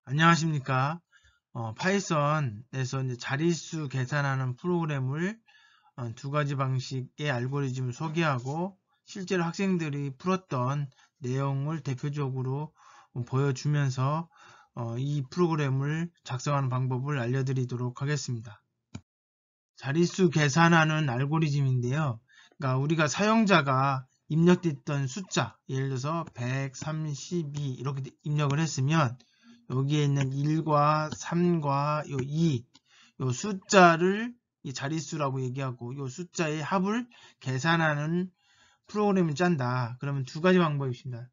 안녕하십니까. 파이썬에서 이제 자릿수 계산하는 프로그램을 두 가지 방식의 알고리즘을 소개하고 실제로 학생들이 풀었던 내용을 대표적으로 보여주면서 이 프로그램을 작성하는 방법을 알려드리도록 하겠습니다. 자릿수 계산하는 알고리즘인데요. 그러니까 우리가 사용자가 입력됐던 숫자, 예를 들어서 132 이렇게 입력을 했으면 여기에 있는 1과 3과 2, 요 숫자를 이 자릿수라고 얘기하고 요 숫자의 합을 계산하는 프로그램을 짠다. 그러면 두 가지 방법이 있습니다.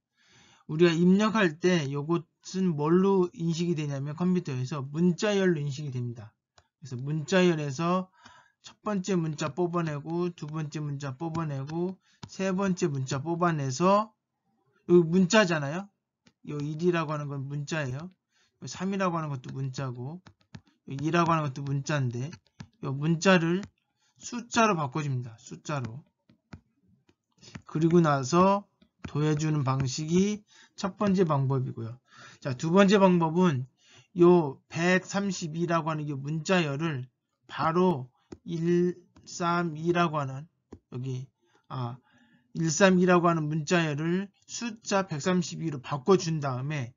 우리가 입력할 때 이것은 뭘로 인식이 되냐면 컴퓨터에서 문자열로 인식이 됩니다. 그래서 문자열에서 첫 번째 문자 뽑아내고 두 번째 문자 뽑아내고 세 번째 문자 뽑아내서 여기 문자잖아요. 요 1이라고 하는 건 문자예요. 3이라고 하는 것도 문자고 2라고 하는 것도 문자인데 이 문자를 숫자로 바꿔줍니다. 숫자로. 그리고 나서 더해주는 방식이 첫 번째 방법이고요. 자, 두 번째 방법은 요 132라고 하는 이 문자열을 바로 132라고 하는 여기 132라고 하는 문자열을 숫자 132로 바꿔준 다음에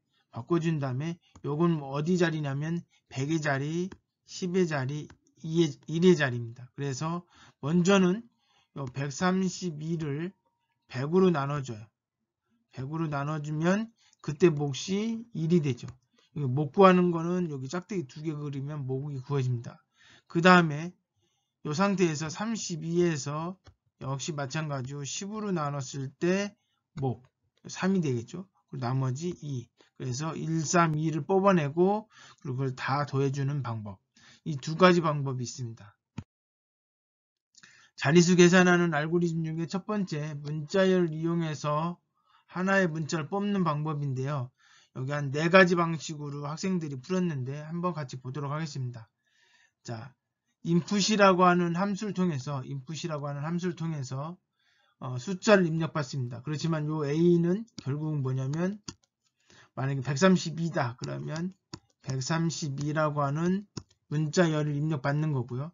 요건 어디 자리냐면 100의 자리, 10의 자리, 1의 자리입니다. 그래서 먼저는 요 132를 100으로 나눠줘요. 100으로 나눠주면 그때 몫이 1이 되죠. 목 구하는 거는 여기 짝대기 두 개 그리면 목이 구해집니다. 그 다음에 이 상태에서 32에서 역시 마찬가지로 10으로 나눴을 때 목 3이 되겠죠. 그리고 나머지 2. 그래서 1, 3, 2를 뽑아내고 그리고 그걸 다 더해주는 방법. 이 두 가지 방법이 있습니다. 자릿수 계산하는 알고리즘 중에 첫 번째 문자열을 이용해서 하나의 문자를 뽑는 방법인데요. 여기 한 4가지 방식으로 학생들이 풀었는데 한번 같이 보도록 하겠습니다. 자, input이라고 하는 함수를 통해서 숫자를 입력받습니다. 그렇지만 요 a는 결국은 뭐냐면 만약에 132다 그러면 132라고 하는 문자열을 입력받는 거고요.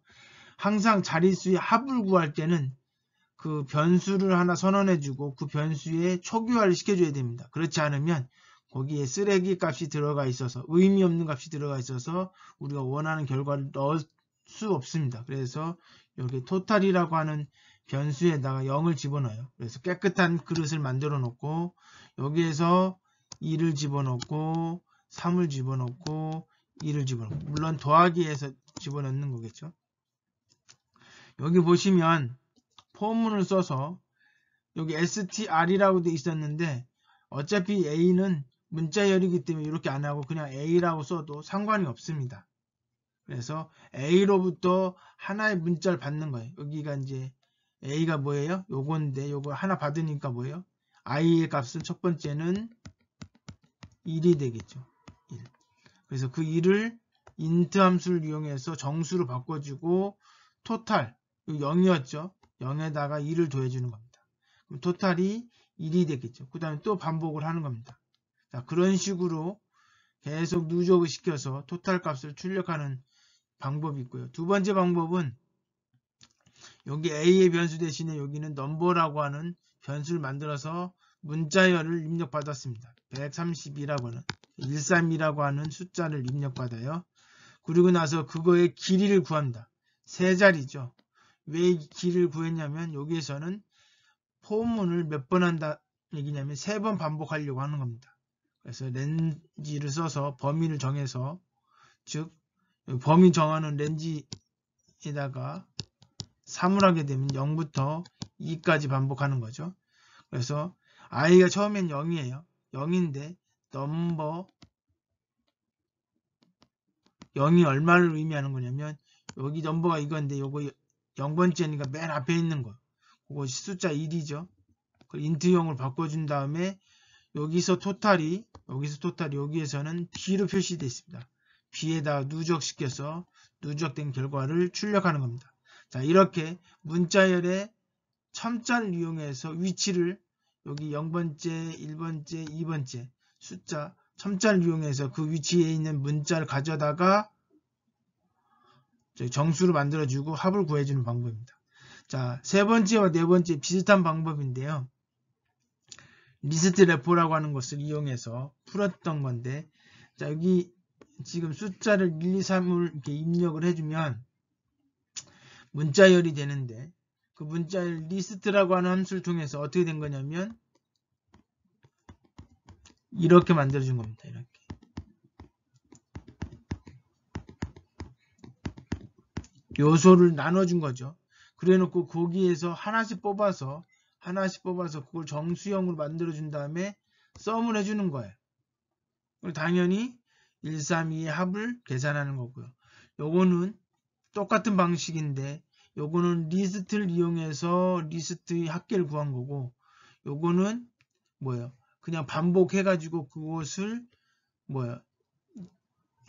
항상 자릿수의 합을 구할 때는 그 변수를 하나 선언해주고 그 변수에 초기화를 시켜줘야 됩니다. 그렇지 않으면 거기에 쓰레기 값이 들어가 있어서 의미 없는 값이 들어가 있어서 우리가 원하는 결과를 넣을 수 없습니다. 그래서 여기 토탈이라고 하는 변수에다가 0을 집어넣어요. 그래서 깨끗한 그릇을 만들어 놓고 여기에서 2를 집어넣고 3을 집어넣고 2를 집어넣고 물론 더하기에서 집어넣는 거겠죠. 여기 보시면 포문을 써서 여기 str이라고 돼 있었는데 어차피 a는 문자열이기 때문에 이렇게 안 하고 그냥 a라고 써도 상관이 없습니다. 그래서 a로부터 하나의 문자를 받는 거예요. 여기가 이제 a가 뭐예요? 요건데 요거 하나 받으니까 뭐예요? i의 값은 첫 번째는 1이 되겠죠. 1. 그래서 그 1을 int 함수를 이용해서 정수로 바꿔주고 토탈 0이었죠. 0에다가 2를 더해주는 겁니다. 그럼 토탈이 1이 되겠죠. 그 다음에 또 반복을 하는 겁니다. 자, 그런 식으로 계속 누적을 시켜서 토탈 값을 출력하는 방법이 있고요. 두 번째 방법은 여기 a의 변수 대신에 여기는 넘버라고 하는 변수를 만들어서 문자열을 입력받았습니다. 132라고 하는 132라고 하는 숫자를 입력받아요. 그리고 나서 그거의 길이를 구합니다. 세 자리죠. 왜 길이를 구했냐면 여기에서는 포문을 몇 번 한다 얘기냐면 3번 반복하려고 하는 겁니다. 그래서 렌지를 써서 범위를 정해서 즉 범위 정하는 렌지에다가 3을 하게 되면 0부터 2까지 반복하는 거죠. 그래서 i가 처음엔 0이에요. 0인데 넘버 0이 얼마를 의미하는 거냐면 여기 넘버가 이건데 요거 0번째니까 맨 앞에 있는 거 그것이 숫자 1이죠. 그걸 인트형으로 바꿔준 다음에 여기서 토탈이 여기에서는 b로 표시되어 있습니다. b에다가 누적시켜서 누적된 결과를 출력하는 겁니다. 자, 이렇게 문자열의 첨자를 이용해서 위치를 여기 0번째, 1번째, 2번째 숫자 첨자를 이용해서 그 위치에 있는 문자를 가져다가 정수로 만들어주고 합을 구해주는 방법입니다. 자, 세 번째와 네 번째 비슷한 방법인데요. 리스트 레포라고 하는 것을 이용해서 풀었던 건데, 자, 여기 지금 숫자를 1, 2, 3을 이렇게 입력을 해주면 문자열이 되는데, 그 문자열 리스트라고 하는 함수를 통해서 어떻게 된 거냐면 이렇게 만들어준 겁니다. 이렇게. 요소를 나눠준 거죠. 그래 놓고 거기에서 하나씩 뽑아서 그걸 정수형으로 만들어준 다음에 썸을 해주는 거예요. 그리고 당연히 1, 3, 2의 합을 계산하는 거고요. 요거는 똑같은 방식인데 요거는 리스트를 이용해서 리스트의 합계를 구한 거고, 요거는 뭐예요? 그냥 반복해가지고 그것을 뭐예요?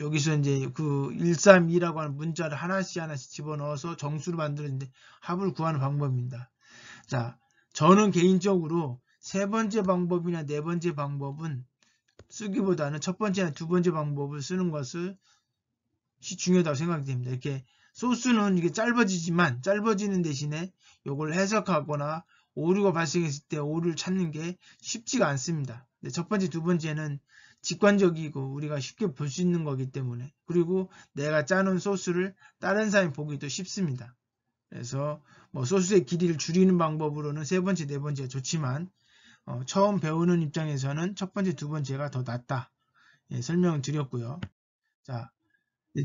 여기서 이제 그 132라고 하는 문자를 하나씩 집어넣어서 정수를 만들었는데 합을 구하는 방법입니다. 자, 저는 개인적으로 세 번째 방법이나 네 번째 방법은 쓰기보다는 첫 번째나 두 번째 방법을 쓰는 것을 중요하다고 생각이 됩니다. 이렇게 소스는 이게 짧아지는 대신에 이걸 해석하거나 오류가 발생했을 때 오류를 찾는 게 쉽지가 않습니다. 첫 번째, 두 번째는 직관적이고 우리가 쉽게 볼 수 있는 거기 때문에, 그리고 내가 짜놓은 소스를 다른 사람이 보기도 쉽습니다. 그래서 뭐 소스의 길이를 줄이는 방법으로는 세 번째, 네 번째가 좋지만 처음 배우는 입장에서는 첫 번째, 두 번째가 더 낫다. 설명을 드렸고요. 자,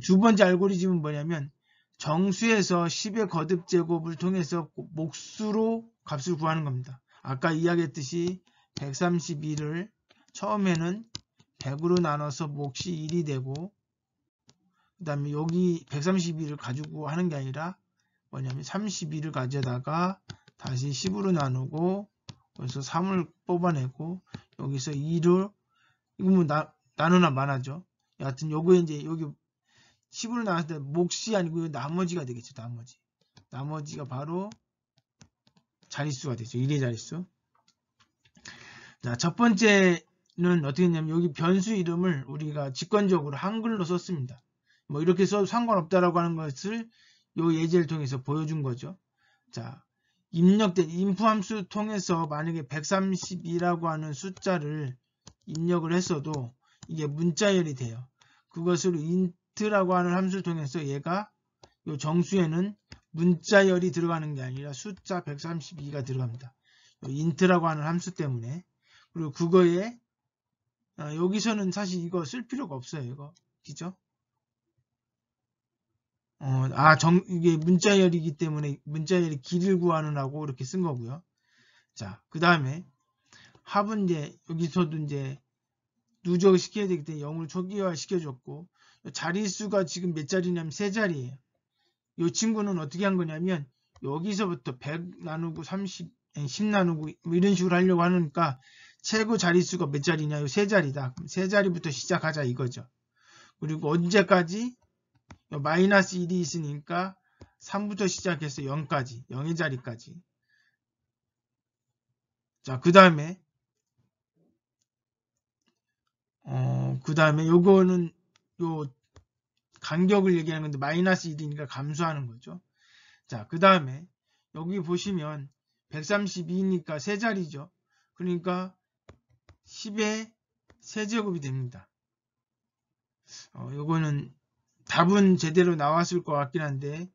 두 번째 알고리즘은 뭐냐면 정수에서 10의 거듭 제곱을 통해서 몫수로 값을 구하는 겁니다. 아까 이야기했듯이 132를 처음에는 100으로 나눠서 몫이 1이 되고, 그 다음에 여기 132를 가지고 하는 게 아니라 뭐냐면 32를 가져다가 다시 10으로 나누고 여기서 3을 뽑아내고 여기서 2를, 이거 뭐 나누나 많아죠. 여하튼 요거에 이제 여기 10으로 나눴을 때 몫이 아니고 나머지가 되겠죠. 나머지가 바로 자릿수가 되죠. 1의 자릿수. 자, 첫 번째는 어떻게 했냐면 여기 변수 이름을 우리가 직관적으로 한글로 썼습니다. 뭐 이렇게 써도 상관없다라고 하는 것을 요 예제를 통해서 보여준 거죠. 자, 입력된 인프 함수 통해서 만약에 132라고 하는 숫자를 입력을 했어도 이게 문자열이 돼요. 그것을 int라고 하는 함수를 통해서 얘가 요 정수에는 문자열이 들어가는 게 아니라 숫자 132가 들어갑니다. int라고 하는 함수 때문에. 그리고 그거에 여기서는 사실 이거 쓸 필요가 없어요. 이거 그죠? 이게 문자열이기 때문에 문자열의 길이를 구하느라고 이렇게 쓴 거고요. 자, 그 다음에 합은 이제 여기서도 이제 누적을 시켜야 되기 때문에 0을 초기화 시켜줬고, 자릿수가 지금 몇 자리냐면 3자리예요. 이 친구는 어떻게 한 거냐면 여기서부터 100 나누고 30, 10 나누고 뭐 이런 식으로 하려고 하니까 최고 자릿수가 몇 자리냐? 3자리다. 그럼 3자리부터 시작하자 이거죠. 그리고 언제까지? 마이너스 1이 있으니까 3부터 시작해서 0까지, 0의 자리까지. 자, 그 다음에 요거는 요 간격을 얘기하는 건데 마이너스 1이니까 감소하는 거죠. 자, 그 다음에 여기 보시면 132니까 3자리죠. 그러니까 10의 세제곱이 됩니다. 요거는 답은 제대로 나왔을 것 같긴 한데,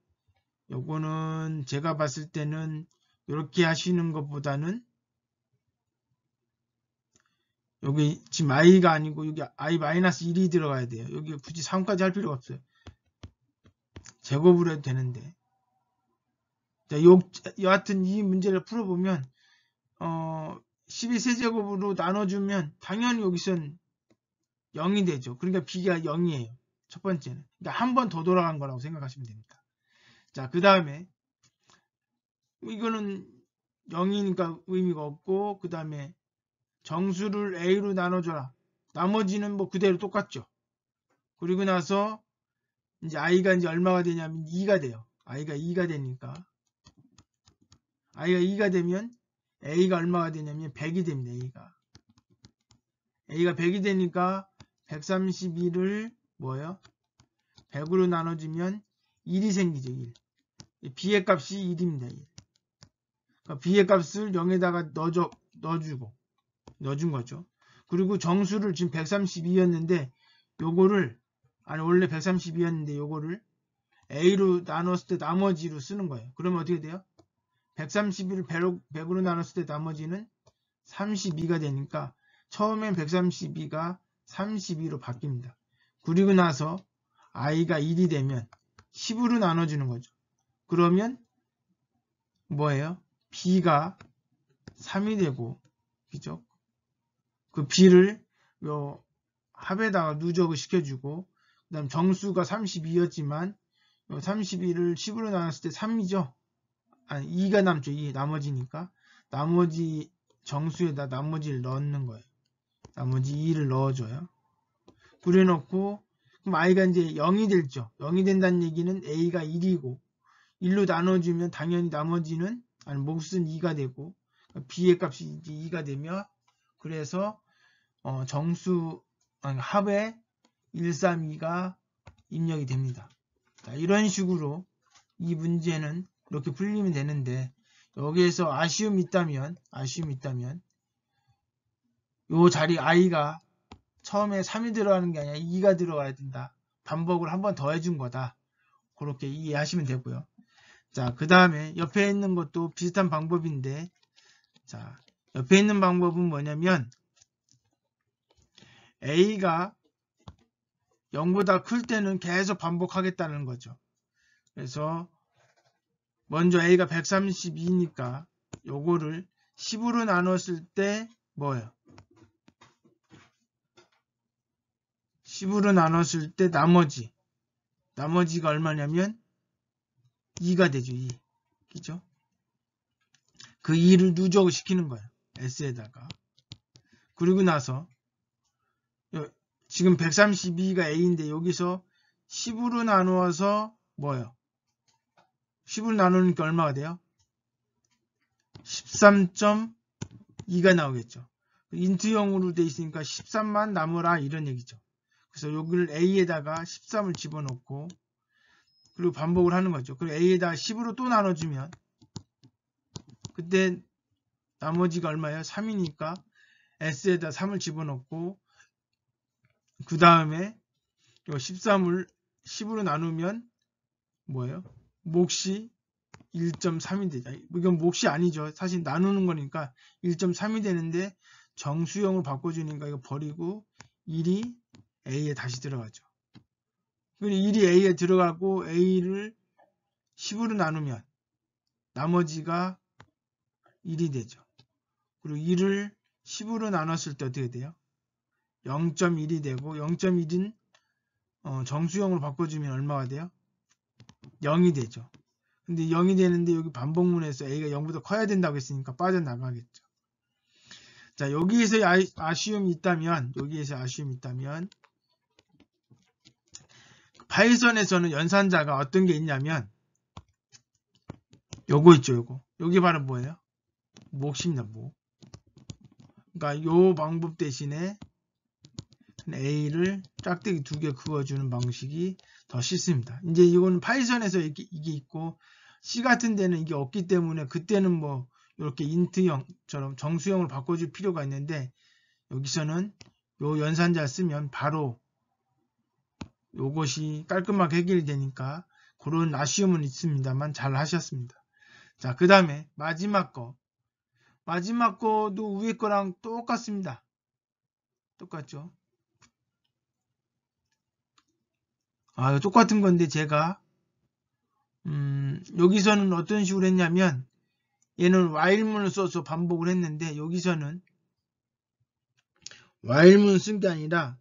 요거는 제가 봤을 때는 이렇게 하시는 것보다는 여기 지금 i가 아니고 여기 i-1이 들어가야 돼요. 여기 굳이 3까지 할 필요가 없어요. 제곱으로 해도 되는데. 자, 여하튼 이 문제를 풀어보면 12 세제곱으로 나눠주면 당연히 여기선 0이 되죠. 그러니까 b가 0이에요. 첫 번째는. 그러니까 한 번 더 돌아간 거라고 생각하시면 됩니다. 자, 그 다음에 이거는 0이니까 의미가 없고, 그 다음에 정수를 a로 나눠줘라. 나머지는 뭐 그대로 똑같죠. 그리고 나서 이제 i가 이제 얼마가 되냐면 2가 돼요. i가 2가 되니까 i가 2가 되면 a가 얼마가 되냐면 100이 됩니다. a가 100이 되니까 131을 뭐예요? 100으로 나눠주면 1이 생기죠. 1. b의 값이 1입니다. 1. 그러니까 b의 값을 0에다가 넣어준 거죠. 그리고 정수를 지금 132였는데 요거를 원래 132였는데 요거를 a로 나눴을 때 나머지로 쓰는 거예요. 그러면 어떻게 돼요? 131을 100으로 나눴을 때 나머지는 32가 되니까 처음엔 132가 32로 바뀝니다. 그리고 나서 i가 1이 되면 10으로 나눠주는 거죠. 그러면 뭐예요? b가 3이 되고, 그죠? 그 b를 요 합에다가 누적을 시켜주고, 그 다음 정수가 32였지만 32를 10으로 나눴을 때 3이죠. 아니 2가 남죠. 2 나머지니까 나머지 정수에다 나머지를 넣는 거예요. 나머지 2를 넣어줘요. 그래놓고 그럼 i가 이제 0이 되죠. 0이 된다는 얘기는 a가 1이고 1로 나눠주면 당연히 나머지는 몫은 2가 되고 b의 값이 이제 2가 되며 그래서 합에 132가 입력이 됩니다. 자, 이런 식으로 이 문제는 이렇게 풀리면 되는데 여기에서 아쉬움이 있다면 요 자리 i가 처음에 3이 들어가는 게 아니라 2가 들어가야 된다. 반복을 한 번 더 해준 거다. 그렇게 이해하시면 되고요. 자, 그 다음에 옆에 있는 것도 비슷한 방법인데 자, 옆에 있는 방법은 뭐냐면 a가 0보다 클 때는 계속 반복하겠다는 거죠. 그래서 먼저 a가 132니까 요거를 10으로 나눴을 때 뭐예요? 10으로 나눴을 때 나머지가 얼마냐면 2가 되죠. 2. 그죠? 그 2를 누적을 시키는 거예요. s에다가. 그리고 나서 지금 132가 a인데 여기서 10으로 나누어서 뭐예요? 10으로 나누니까 얼마가 돼요? 13.2가 나오겠죠. 인트형으로 돼 있으니까 13만 남으라 이런 얘기죠. 그래서 여기를 a에다가 13을 집어넣고 그리고 반복을 하는 거죠. 그리고 a에다가 10으로 또 나눠주면 그때 나머지가 얼마예요? 3이니까 s에다 3을 집어넣고 그 다음에 13을 10으로 나누면 뭐예요? 몫이 1.3이 되죠. 이건 몫이 아니죠. 사실 나누는 거니까 1.3이 되는데 정수형으로 바꿔주니까 이거 버리고 1이 A에 다시 들어가죠. 그리고 1이 A에 들어가고 A를 10으로 나누면 나머지가 1이 되죠. 그리고 1을 10으로 나눴을 때 어떻게 돼요? 0.1이 되고 0.1은 정수형으로 바꿔주면 얼마가 돼요? 0이 되죠. 근데 0이 되는데 여기 반복문에서 A가 0보다 커야 된다고 했으니까 빠져나가겠죠. 자, 여기에서 아쉬움이 있다면 파이썬에서는 연산자가 어떤 게 있냐면 요거 있죠. 요거. 여기 바로 뭐예요? 몫입니다. 몫. 그러니까 요 방법 대신에 A를 짝대기 2개 그어주는 방식이 더 쉽습니다. 이제 이거는 파이썬에서 이게 있고 C 같은 데는 이게 없기 때문에 그때는 뭐 이렇게 인트형처럼 정수형으로 바꿔줄 필요가 있는데 여기서는 요 연산자 쓰면 바로 요것이 깔끔하게 해결이 되니까 그런 아쉬움은 있습니다만 잘 하셨습니다. 자, 그 다음에 마지막 거도 위에 거랑 똑같습니다. 똑같죠? 똑같은 건데 제가 여기서는 어떤 식으로 했냐면 얘는 while문을 써서 반복을 했는데 여기서는 while문 쓴 게 아니라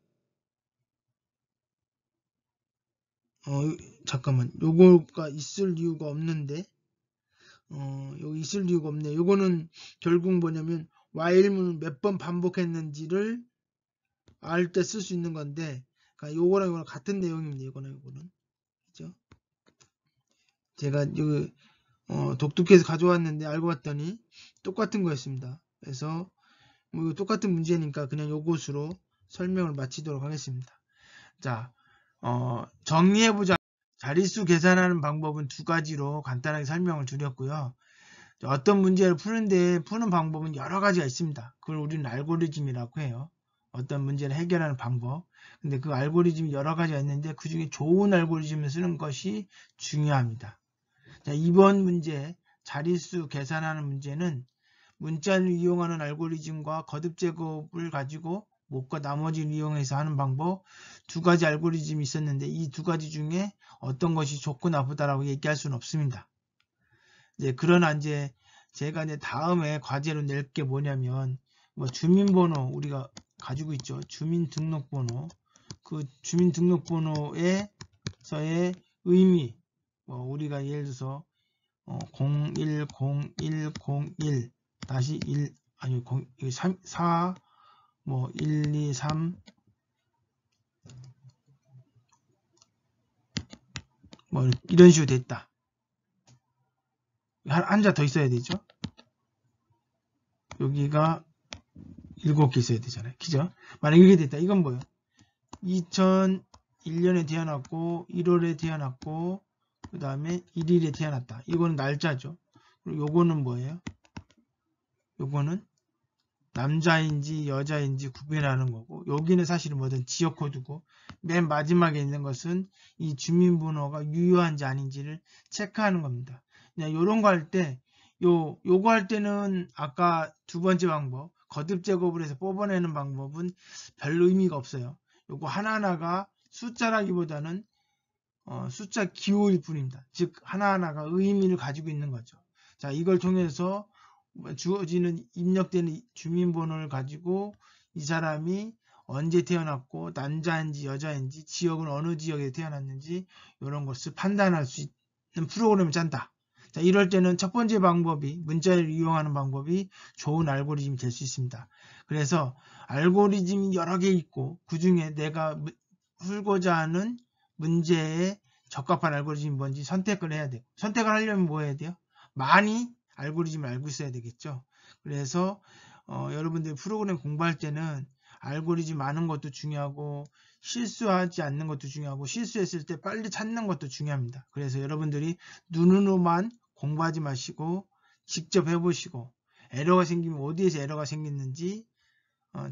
잠깐만 요거가 있을 이유가 없는데 여기 있을 이유가 없네. 요거는 결국 뭐냐면 while문을 몇 번 반복했는지를 알 때 쓸 수 있는 건데 그러니까 요거랑 같은 내용입니다. 요거는 그죠? 제가 여기 독특해서 가져왔는데 알고 봤더니 똑같은 거였습니다. 그래서 뭐 똑같은 문제니까 그냥 요것으로 설명을 마치도록 하겠습니다. 자, 정리해보자. 자릿수 계산하는 방법은 두 가지로 간단하게 설명을 드렸고요. 어떤 문제를 푸는 방법은 여러 가지가 있습니다. 그걸 우리는 알고리즘이라고 해요. 어떤 문제를 해결하는 방법. 근데 그 알고리즘이 여러 가지가 있는데 그 중에 좋은 알고리즘을 쓰는 것이 중요합니다. 자, 이번 문제, 자릿수 계산하는 문제는 문자를 이용하는 알고리즘과 거듭 제곱을 가지고 몫과 나머지를 이용해서 하는 방법 두 가지 알고리즘이 있었는데 이 두 가지 중에 어떤 것이 좋고 나쁘다라고 얘기할 수는 없습니다. 그러나 이제 제가 이제 다음에 과제로 낼 게 뭐냐면 주민번호 우리가 가지고 있죠. 주민등록번호. 그 주민등록번호에서의 의미 우리가 예를 들어서 010101 다시 1 아니 3 4 1 2 3 이런 식으로 됐다. 한자 더 있어야 되죠. 여기가 7개 있어야 되잖아요. 그죠? 만약에 이렇게 됐다. 이건 뭐예요? 2001년에 태어났고 1월에 태어났고 그 다음에 1일에 태어났다. 이거는 날짜죠. 그리고 요거는 뭐예요? 요거는 남자인지 여자인지 구별하는 거고 여기는 사실은 뭐든 지역 코드고 맨 마지막에 있는 것은 이 주민번호가 유효한지 아닌지를 체크하는 겁니다. 그냥 요런 거 할 때 요거 할 때는 아까 두 번째 방법 거듭 제곱을 해서 뽑아내는 방법은 별 의미가 없어요. 요거 하나하나가 숫자라기보다는 숫자 기호일 뿐입니다. 즉 하나하나가 의미를 가지고 있는 거죠. 자, 이걸 통해서 주어지는 입력되는 주민번호를 가지고 이 사람이 언제 태어났고 남자인지 여자인지 지역은 어느 지역에 태어났는지 이런 것을 판단할 수 있는 프로그램을 짠다. 자, 이럴 때는 첫 번째 방법이 문자를 이용하는 방법이 좋은 알고리즘이 될 수 있습니다. 그래서 알고리즘이 여러 개 있고 그 중에 내가 풀고자 하는 문제에 적합한 알고리즘이 뭔지 선택을 해야 돼요. 선택을 하려면 뭐 해야 돼요? 많이 알고리즘을 알고 있어야 되겠죠. 그래서 여러분들 프로그램 공부할 때는 알고리즘 아는 것도 중요하고 실수하지 않는 것도 중요하고 실수했을 때 빨리 찾는 것도 중요합니다. 그래서 여러분들이 눈으로만 공부하지 마시고 직접 해보시고 에러가 생기면 어디에서 에러가 생겼는지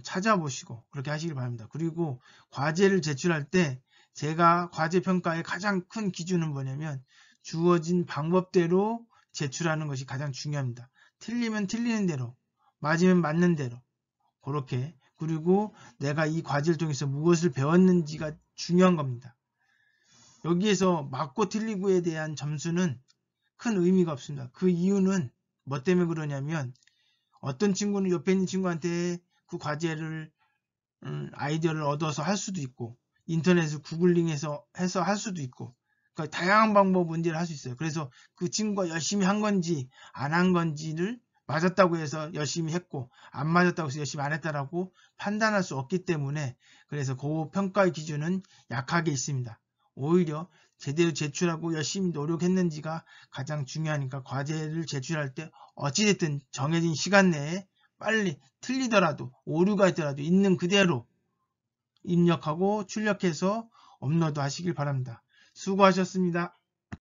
찾아보시고 그렇게 하시길 바랍니다. 그리고 과제를 제출할 때 제가 과제 평가의 가장 큰 기준은 뭐냐면 주어진 방법대로 제출하는 것이 가장 중요합니다. 틀리면 틀리는 대로, 맞으면 맞는 대로 그렇게 그리고 내가 이 과제를 통해서 무엇을 배웠는지가 중요한 겁니다. 여기에서 맞고 틀리고에 대한 점수는 큰 의미가 없습니다. 그 이유는 뭐 때문에 그러냐면 어떤 친구는 옆에 있는 친구한테 그 과제를 아이디어를 얻어서 할 수도 있고 인터넷을 구글링해서 해서 할 수도 있고 그러니까 다양한 방법 문제를 할 수 있어요. 그래서 그 친구가 열심히 한 건지 안 한 건지를 맞았다고 해서 열심히 했고 안 맞았다고 해서 열심히 안 했다라고 판단할 수 없기 때문에 그래서 그 평가의 기준은 약하게 있습니다. 오히려 제대로 제출하고 열심히 노력했는지가 가장 중요하니까 과제를 제출할 때 어찌됐든 정해진 시간 내에 빨리 틀리더라도 오류가 있더라도 있는 그대로 입력하고 출력해서 업로드 하시길 바랍니다. 수고하셨습니다.